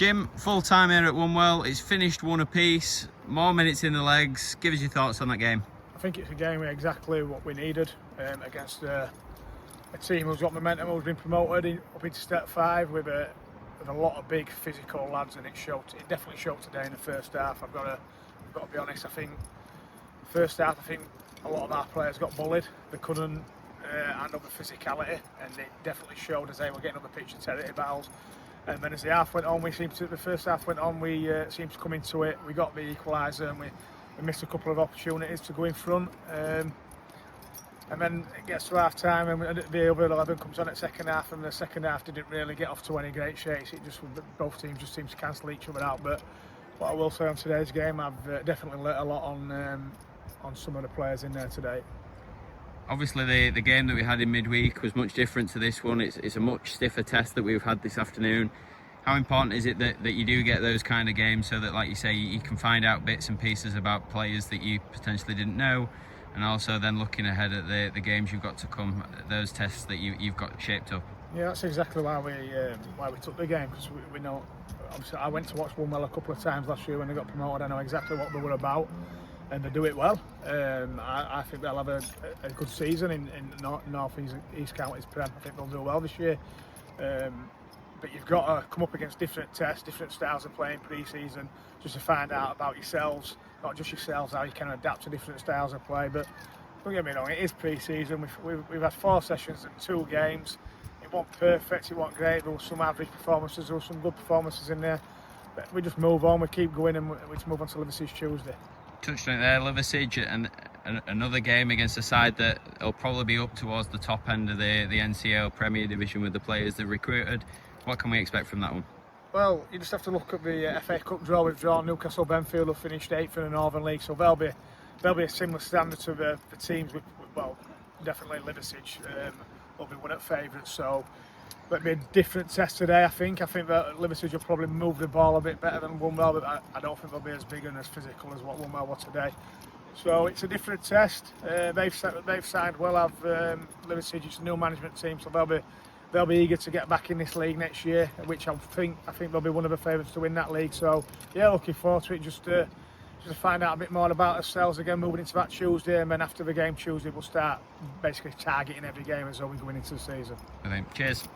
Jim, full time here at Wombwell. It's finished 1 apiece, more minutes in the legs. Give us your thoughts on that game. I think it's a game with exactly what we needed against a team who's got momentum, who's been promoted up into Step 5 with a lot of big physical lads, and it definitely showed today in the first half. I've got to be honest. I think first half, a lot of our players got bullied. They couldn't handle the physicality, and it definitely showed as they were getting up the pitch in territory battles. And then as the half went on, the first half went on, we seemed to come into it. We got the equaliser, and we missed a couple of opportunities to go in front. And then it gets to half time, and the over 11 comes on at second half, and the second half didn't really get off to any great shakes. Both teams just seemed to cancel each other out. But what I will say on today's game, I've definitely learnt a lot on some of the players in there today. Obviously the game that we had in midweek was much different to this one. It's a much stiffer test that we've had this afternoon. How important is it that you do get those kind of games, so that, like you say, you can find out bits and pieces about players that you potentially didn't know, and also then looking ahead at the games you've got to come, those tests that you've got shaped up? Yeah, that's exactly why we took the game, because we know. Obviously, I went to watch Wombwell a couple of times last year when they got promoted. I know exactly what they were about, and they do it well. I think they'll have a good season in North East Counties Prem. I think they'll do well this year. But you've got to come up against different tests, different styles of playing pre-season, just to find out about yourselves, not just yourselves, how you can adapt to different styles of play. But don't get me wrong, it is pre-season. We've had 4 sessions and 2 games. It wasn't perfect, it wasn't great. There were some average performances, there were some good performances in there. But we just move on, we keep going, and we just move on to Liversidge Tuesday. Touched on it there, Liversidge, and another game against a side that will probably be up towards the top end of the NCL Premier Division with the players they've recruited. What can we expect from that one? Well, you just have to look at the FA Cup draw we've drawn. Newcastle Benfield have finished 8th in the Northern League, so they'll be a similar standard to the teams. Well, definitely Liversidge will be one of the favourites. So it'll be a different test today. I think that Liversidge will probably move the ball a bit better than Wombwell, but I don't think they'll be as big and as physical as what Wombwell were today. So it's a different test. They've signed well. Liversidge, it's a new management team, so they'll be eager to get back in this league next year, which I think they'll be one of the favourites to win that league. So yeah, looking forward to it. Just to find out a bit more about ourselves again, moving into that Tuesday, and then after the game Tuesday, we'll start basically targeting every game as though we're going into the season. I think. Cheers.